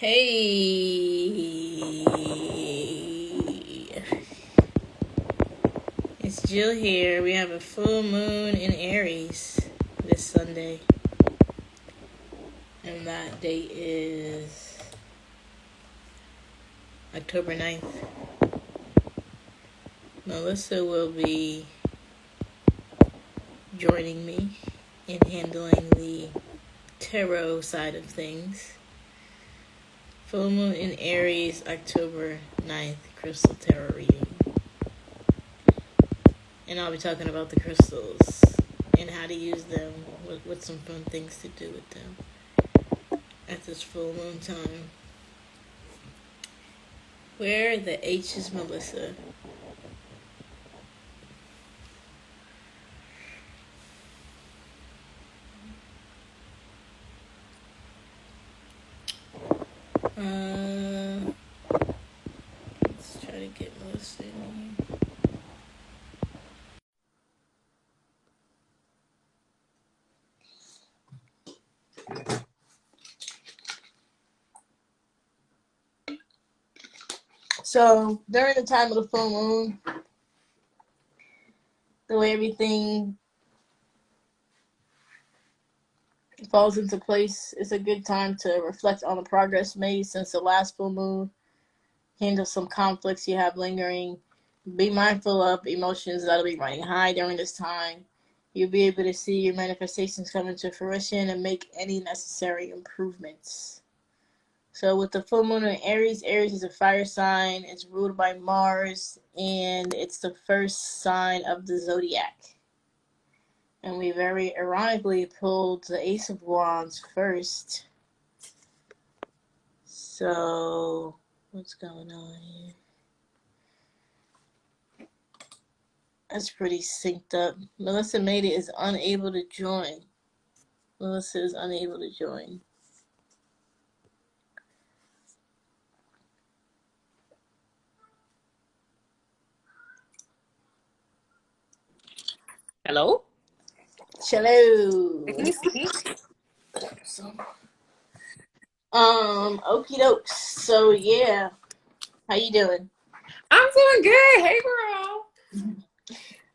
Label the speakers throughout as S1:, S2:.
S1: Hey, it's Jill here. We have a full moon in Aries this Sunday, and that date is October 9th. Melissa will be joining me in handling the tarot side of things. Full moon in Aries, October 9th, crystal tarot reading. And I'll be talking about the crystals and how to use them with some fun things to do with them at this full moon time. Where the H is Melissa. Let's try to get Melissa in here. So during the time of the full moon, the way everything falls into place, it's a good time to reflect on the progress made since the last full moon. Handle some conflicts you have lingering. Be mindful of emotions that'll be running high during this time. You'll be able to see your manifestations come into fruition and make any necessary improvements. So with the full moon in Aries, Aries is a fire sign. It's ruled by Mars, and it's the first sign of the zodiac. And we very ironically pulled the Ace of Wands first. So what's going on here? That's pretty synced up. Melissa made it is unable to join. Melissa is unable to join.
S2: Hello?
S1: Hello.
S2: Can you see me?
S1: Okie dokes. So yeah. How you doing?
S2: I'm doing good. Hey, girl.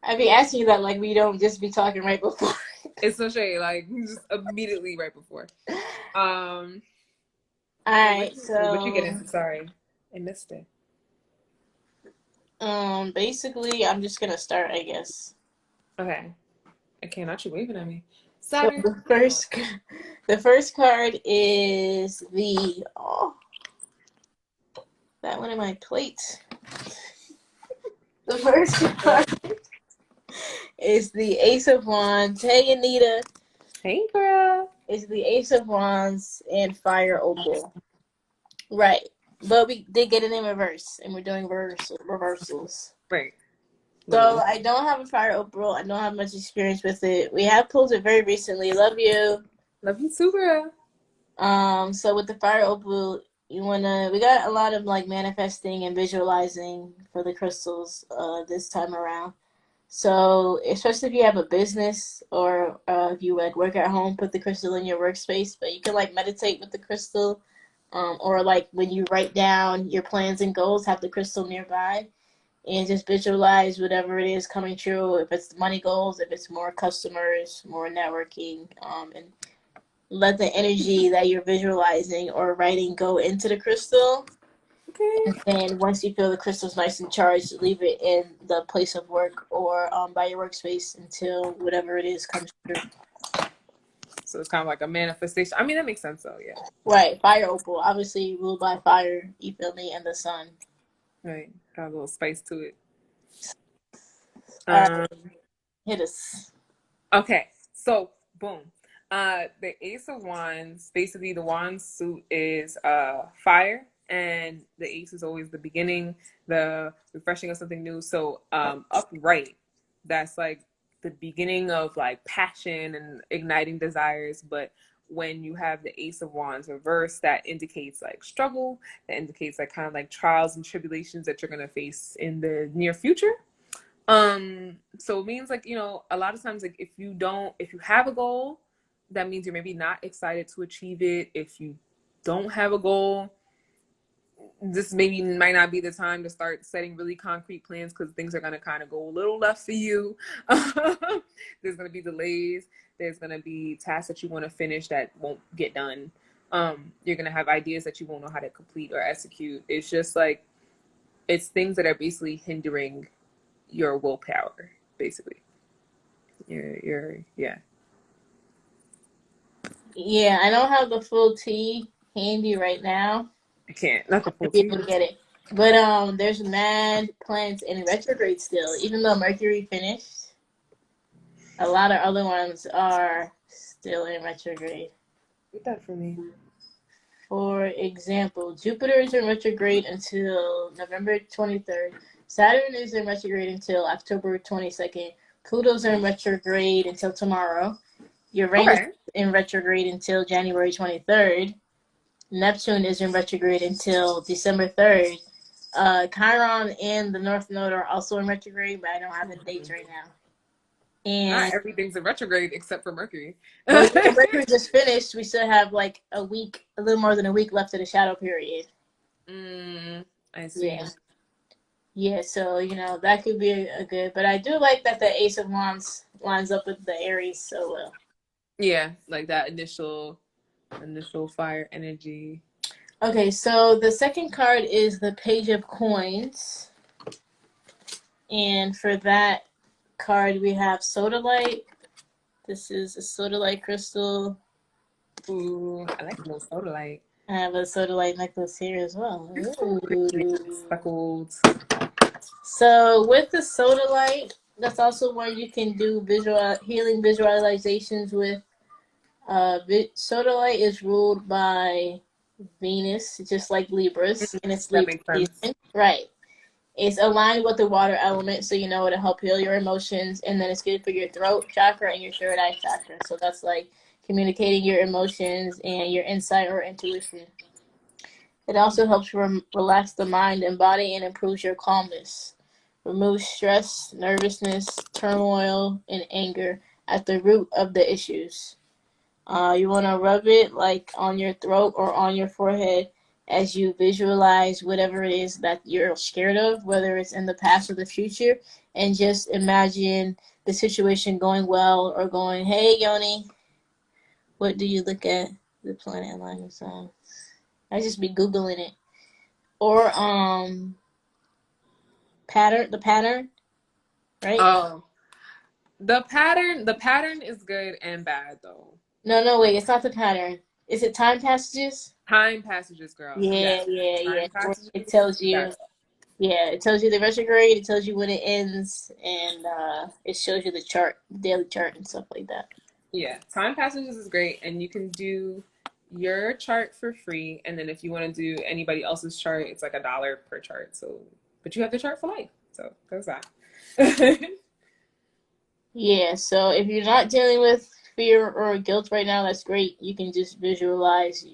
S1: I be asking you that like we don't just be talking right before.
S2: It's so shady, like just immediately right before.
S1: Alright,
S2: What you get
S1: so
S2: into? Sorry, I missed it.
S1: basically I'm just gonna start, I guess.
S2: Okay. I can't. Not you waving at me.
S1: So
S2: Saturn.
S1: the first card is that one in my plate. The first card is the Ace of Wands. Hey, Anita.
S2: Hey, girl.
S1: It's the Ace of Wands and Fire Opal. Right. But we did get it in reverse, and we're doing reversals.
S2: Right.
S1: So I don't have a Fire Opal. I don't have much experience with it. We have pulled it very recently. Love you.
S2: Love you too, girl.
S1: So with the Fire Opal, we got a lot of like manifesting and visualizing for the crystals this time around. So especially if you have a business or if you like work at home, put the crystal in your workspace. But you can like meditate with the crystal, or like when you write down your plans and goals, have the crystal nearby, and just visualize whatever it is coming true. If it's money goals, if it's more customers, more networking, and let the energy that you're visualizing or writing go into the crystal.
S2: Okay.
S1: And then once you feel the crystal's nice and charged, leave it in the place of work or by your workspace until whatever it is comes through.
S2: So it's kind of like a manifestation. I mean, that makes sense, though. Yeah.
S1: Right, fire opal, obviously ruled by fire. You feel me, and the sun.
S2: Right. Got a little spice to it.
S1: All right,
S2: Um.
S1: hit us.
S2: Okay. So boom. The Ace of Wands, basically the wand suit is fire, and the ace is always the beginning, the refreshing of something new. So upright, that's like the beginning of like passion and igniting desires. But when you have the Ace of Wands reversed, that indicates like struggle, that indicates like kind of like trials and tribulations that you're gonna face in the near future. So it means like, a lot of times, like if you have a goal, that means you're maybe not excited to achieve it. If you don't have a goal, this maybe might not be the time to start setting really concrete plans because things are going to kind of go a little left for you. There's going to be delays. There's going to be tasks that you want to finish that won't get done. You're going to have ideas that you won't know how to complete or execute. It's just like, it's things that are basically hindering your willpower, basically. Yeah.
S1: Yeah, I don't have the full tea handy right now
S2: I can't. Not the
S1: to
S2: full
S1: be
S2: tea.
S1: able to get it. But there's mad planets in retrograde still. Even though Mercury finished, a lot of other ones are still in retrograde.
S2: Get that for me.
S1: For example, Jupiter is in retrograde until November 23rd. Saturn is in retrograde until October 22nd. Pluto's in retrograde until tomorrow. Uranus is
S2: Okay.
S1: in retrograde until January 23rd. Neptune is in retrograde until December 3rd. Chiron and the North Node are also in retrograde, but I don't have the dates right now.
S2: Not
S1: And
S2: everything's in retrograde except for Mercury.
S1: well, yeah, Mercury just finished. We still have like a week, a little more than a week left of the shadow period.
S2: mm, I see.
S1: Yeah. Yeah, so that could be a good, but I do like that the Ace of Wands lines up with the Aries so well.
S2: Yeah, like that initial fire energy.
S1: Okay, so the second card is the Page of Coins, and for that card we have Sodalite. This is a Sodalite crystal.
S2: Ooh, I like a little soda light.
S1: I have a Sodalite necklace here as well.
S2: You're so pretty.
S1: Ooh.
S2: Speckled.
S1: So with the Sodalite, that's also where you can do visual healing visualizations with. Sodalite is ruled by Venus, just like Libras, and it's
S2: That
S1: Libra
S2: makes sense.
S1: season. Right. It's aligned with the water element, so it'll help heal your emotions, and then it's good for your throat chakra and your third eye chakra. So that's like communicating your emotions and your insight or intuition. It also helps relax the mind and body and improves your calmness. Removes stress, nervousness, turmoil, and anger at the root of the issues. You want to rub it like on your throat or on your forehead as you visualize whatever it is that you're scared of, whether it's in the past or the future, and just imagine the situation going well or going, hey, Yoni, what do you look at? The planet alignment sign. I just be Googling it. Or, the pattern, right?
S2: Oh, the pattern is good and bad though.
S1: No, wait, it's not the pattern. Is it time passages?
S2: Time passages, girl. Yes.
S1: Yeah.
S2: Time
S1: Where
S2: passages.
S1: it tells you.
S2: Yes.
S1: Yeah, it tells you the retrograde, it tells you when it ends, and it shows you the chart, daily chart, and stuff like that.
S2: Yeah. Time passages is great, and you can do your chart for free, and then if you want to do anybody else's chart, it's like $1 per chart. So, but you have the chart for life. So there's that.
S1: Yeah, so if you're not dealing with fear or guilt right now, that's great. You can just visualize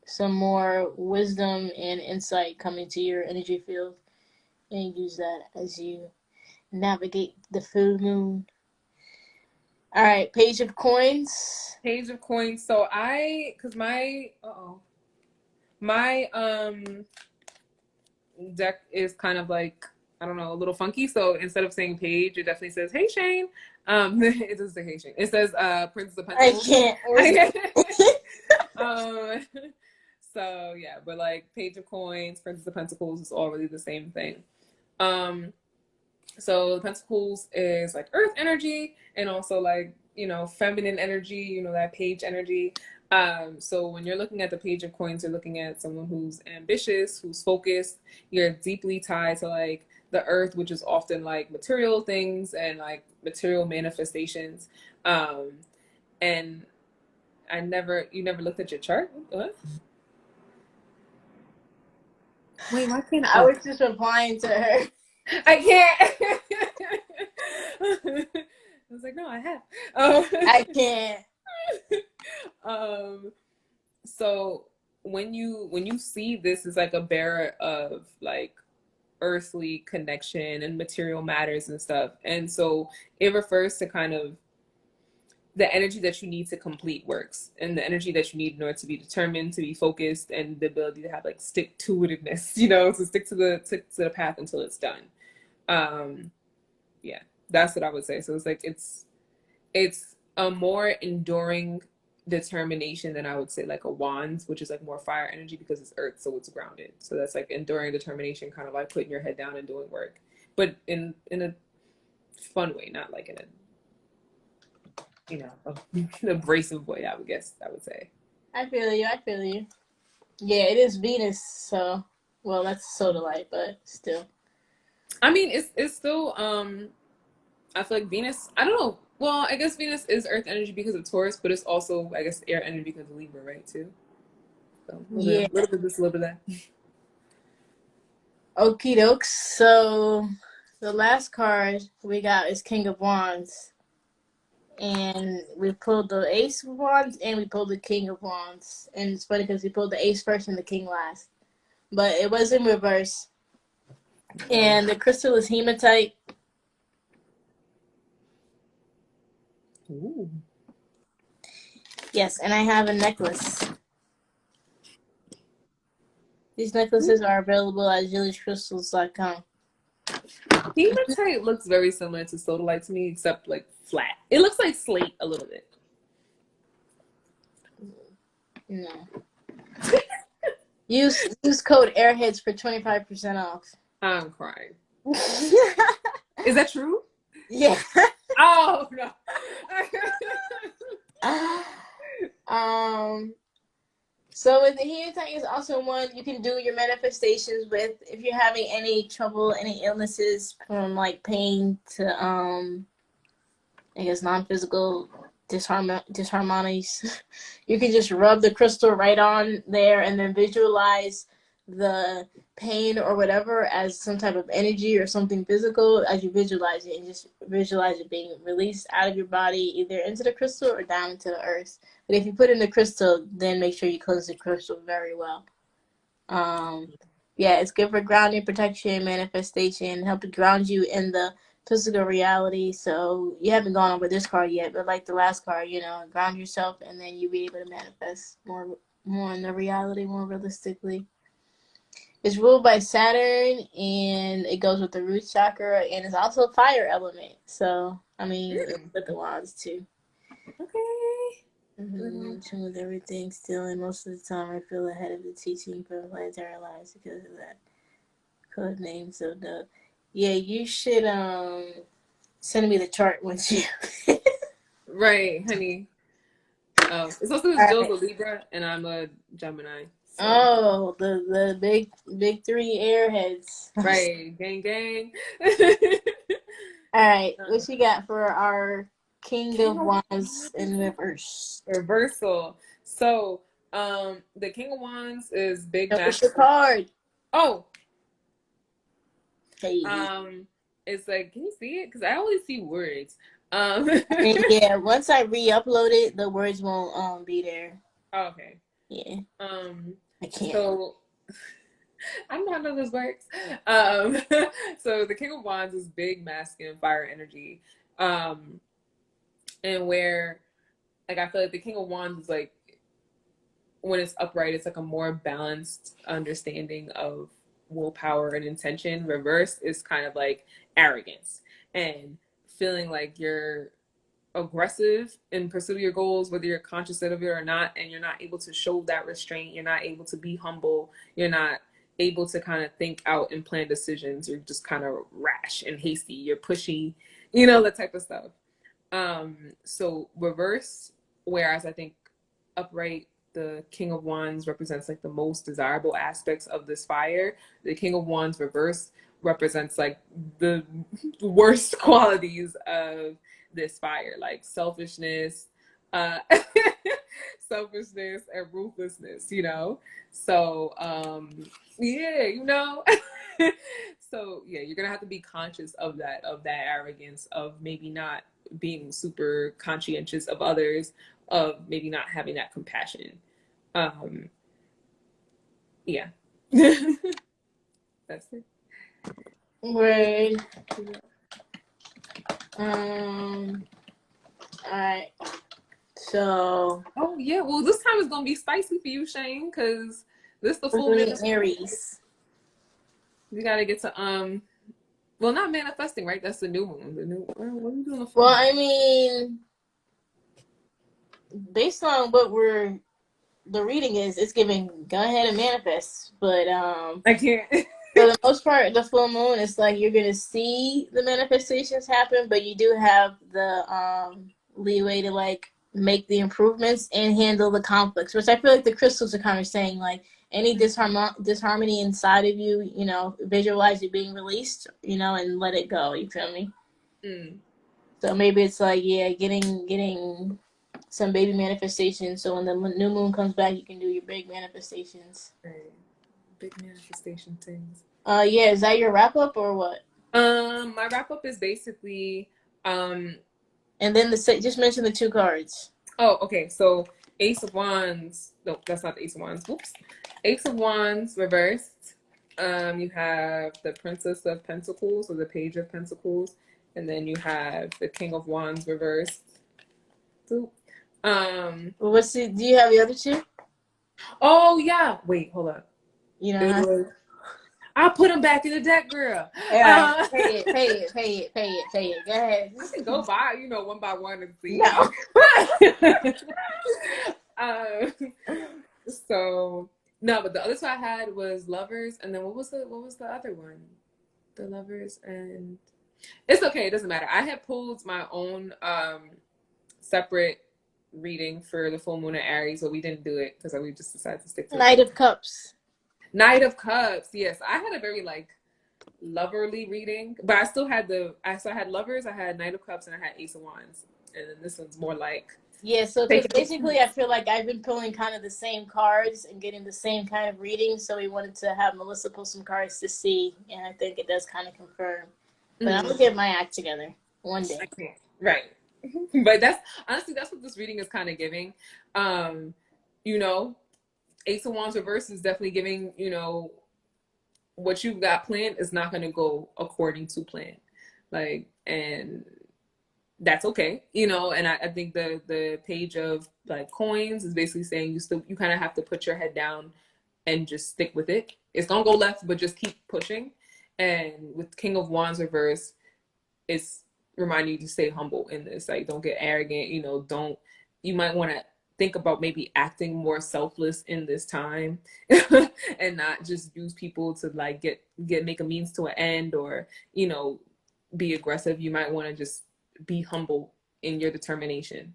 S1: some more wisdom and insight coming to your energy field and use that as you navigate the full moon. All right, Page of Coins.
S2: Page of coins. So cause my deck is kind of like, I don't know, a little funky. So instead of saying page, it definitely says, "Hey Shane." It doesn't say "Hey Shane." It says Princess of
S1: I
S2: Pentacles.
S1: can't.
S2: um, so yeah, but like Page of Coins, Princess of Pentacles is all really the same thing. Um, so the Pentacles is like Earth energy and also like, feminine energy, that page energy. So when you're looking at the Page of Coins, you're looking at someone who's ambitious, who's focused. You're deeply tied to like the earth, which is often like material things and like material manifestations. And you never looked at your chart? What? Wait, why can't
S1: I
S2: I?
S1: was just replying to her.
S2: I can't. I was like, no, I have.
S1: I can't.
S2: Um, so when you see this as like a bearer of like earthly connection and material matters and stuff, and so it refers to kind of the energy that you need to complete works, and the energy that you need in order to be determined, to be focused, and the ability to have like stick to itiveness, to stick to the path until it's done. Um, yeah, that's what I would say. So it's like it's a more enduring determination than I would say like a wand, which is like more fire energy because it's earth, so it's grounded. So that's like enduring determination, kind of like putting your head down and doing work, but in a fun way, not like in a an abrasive way. I would say.
S1: I feel you. I feel you. Yeah, it is Venus. So, well, that's soda light, but still.
S2: I mean, it's still I feel like Venus. I don't know. Well, I guess Venus is Earth energy because of Taurus, but it's also I guess air energy because of Libra, right? Too. So
S1: Yeah.
S2: a little bit of this, a little bit of that.
S1: Okie dokes. So, the last card we got is King of Wands. And we pulled the Ace of Wands and we pulled the King of Wands. And it's funny because we pulled the Ace first and the King last. But it was in reverse. And the crystal is hematite.
S2: Ooh.
S1: Yes, and I have a necklace. These necklaces are available at JilysCrystals.com.
S2: Hematite looks very similar to sodalite to me, except like flat. It looks like slate a little bit.
S1: No. Use code Airheads for 25% off.
S2: I'm crying. Is that true?
S1: Yeah.
S2: Oh no.
S1: So with the hematite is also one you can do your manifestations with if you're having any trouble, any illnesses from like pain to I guess non-physical disharmonies. You can just rub the crystal right on there and then visualize the pain or whatever as some type of energy or something physical as you visualize it, and just visualize it being released out of your body either into the crystal or down into the earth. But if you put in the crystal, then make sure you cleanse the crystal very well. Yeah, it's good for grounding, protection, manifestation, help to ground you in the physical reality. So you haven't gone over this card yet, but like the last card, ground yourself, and then you'll be able to manifest more in the reality, more realistically. It's ruled by Saturn, and it goes with the root chakra, and it's also a fire element. So I mean, with the wands too.
S2: Okay.
S1: With everything still, and most of the time I feel ahead of the teaching for planetary lives because of that code name. So yeah, you should send me the chart once you.
S2: Right, honey. It's also
S1: All
S2: Jill's
S1: right.
S2: a Libra and I'm a Gemini. So
S1: Oh, the big three airheads.
S2: right, gang gang.
S1: All right, what you got for our King
S2: King
S1: of
S2: of
S1: Wands in reverse?
S2: Reversal. So, the King of Wands is big
S1: Show us your
S2: masculine.
S1: card.
S2: Oh,
S1: Hey.
S2: it's like, can you see it? Because I only see words.
S1: And yeah, once I re-upload it, the words won't be there.
S2: Okay.
S1: Yeah,
S2: Um,
S1: I can't.
S2: so I don't know how this works. So the King of Wands is big, masculine, fire energy. Um, and where like I feel like the King of Wands is like when it's upright, it's like a more balanced understanding of willpower and intention. Reverse is kind of like arrogance and feeling like you're aggressive in pursuit of your goals, whether you're conscious of it or not, and you're not able to show that restraint. You're not able to be humble. You're not able to kind of think out and plan decisions. You're just kind of rash and hasty. You're pushy, that type of stuff. So reverse, whereas I think upright, the King of Wands represents like the most desirable aspects of this fire. The King of Wands reverse represents like the worst qualities of this fire, like selfishness, uh, selfishness and ruthlessness. So yeah. So yeah, you're gonna have to be conscious of that arrogance, of maybe not being super conscientious of others, of maybe not having that compassion. Yeah. That's it.
S1: Word. All right. So,
S2: Oh yeah, well this time is gonna be spicy for you, Shane, because this the full
S1: really
S2: manifest.
S1: Aries.
S2: You gotta get to well, not manifesting, right? That's the new moon. The new what are you doing the full
S1: Well,
S2: moon?
S1: I mean, based on what the reading is, it's giving go ahead and manifest. But
S2: I can't.
S1: for the most part, the full moon, it's like you're gonna see the manifestations happen, but you do have the leeway to like make the improvements and handle the conflicts, which I feel like the crystals are kind of saying like any disharmony inside of you, you know, visualize it being released, you know, and let it go. You feel me?
S2: Mm.
S1: So maybe it's like yeah, getting some baby manifestations. So when the new moon comes back, you can do your big manifestations.
S2: Right. Big manifestation things.
S1: Yeah, is that your wrap up or what?
S2: My wrap up is basically um
S1: And then just mention the two cards.
S2: oh, okay, so Ace of Wands. No, that's not the Ace of Wands. Whoops. Ace of Wands reversed. You have the Princess of Pentacles or the Page of Pentacles, and then you have the King of Wands reversed. So,
S1: What's the? Do you have the other two?
S2: oh yeah. Wait, hold up.
S1: You know,
S2: It
S1: huh?
S2: was. I put them back in the deck, girl.
S1: All right, pay it, pay it, pay it, pay it, pay it. Go ahead.
S2: I can go by, one by one and
S1: No.
S2: see. um, so no, but the other two I had was Lovers, and then what was the other one? The Lovers, and it's okay. It doesn't matter. I had pulled my own separate reading for the full moon in Aries, but we didn't do it because we just decided to stick to the
S1: Knight of Cups.
S2: Knight of Cups. Yes, I had a very like loverly reading, but I had Lovers, I had Knight of Cups, and I had Ace of Wands, and then this one's more like
S1: Yeah, so because
S2: taking it
S1: basically I feel like I've been pulling kind of the same cards and getting the same kind of reading, so we wanted to have Melissa pull some cards to see, and I think it does kind of confirm. But I'm gonna get my act together one day.
S2: I can't. Right. But that's what this reading is kind of giving. Um, you know, Ace of Wands reverse is definitely giving, what you've got planned is not gonna go according to plan. Like, and that's okay, and I think the page of like coins is basically saying you kind of have to put your head down and just stick with it. It's gonna go left, but just keep pushing. And with King of Wands reverse, it's reminding you to stay humble in this. Like, don't get arrogant. Don't. You might want to think about maybe acting more selfless in this time, and not just use people to like make a means to an end, or be aggressive. You might want to just be humble in your determination.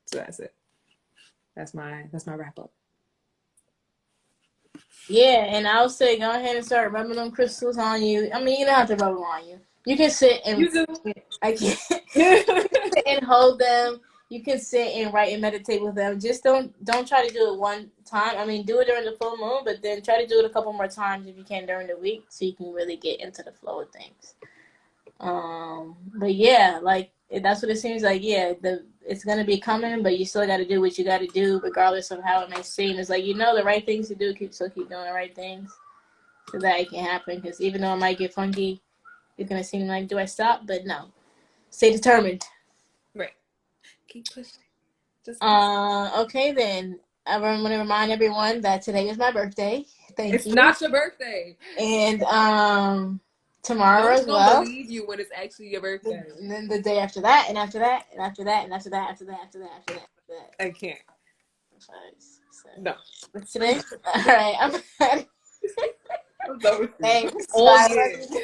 S2: So that's it. That's my wrap up.
S1: Yeah, and I'll say go ahead and start rubbing them crystals on you. I mean, you don't have to rub them on you. You can sit and
S2: You do.
S1: I can't sit and hold them. You can sit and write and meditate with them. Just don't try to do it one time. I mean, do it during the full moon, but then try to do it a couple more times if you can during the week, so you can really get into the flow of things. But yeah, like that's what it seems like. Yeah, it's gonna be coming, but you still got to do what you got to do, regardless of how it may seem. It's like the right things to do. Keep doing the right things so that it can happen. Because even though it might get funky, it's gonna seem like, do I stop? But no, stay determined.
S2: Right. Keep pushing. Just
S1: Okay then. I want to remind everyone that today is my birthday. Thank
S2: it's
S1: you.
S2: not your birthday.
S1: And
S2: No
S1: tomorrow
S2: one's
S1: as
S2: gonna
S1: well.
S2: believe you when it's actually your birthday.
S1: And then the day after that, and after that, and after that, and after that, after that, after that, after that, after that.
S2: I can't.
S1: 5, 6.
S2: No.
S1: What's today? All right, I'm ready. Thanks.
S2: All
S1: Bye.
S2: year.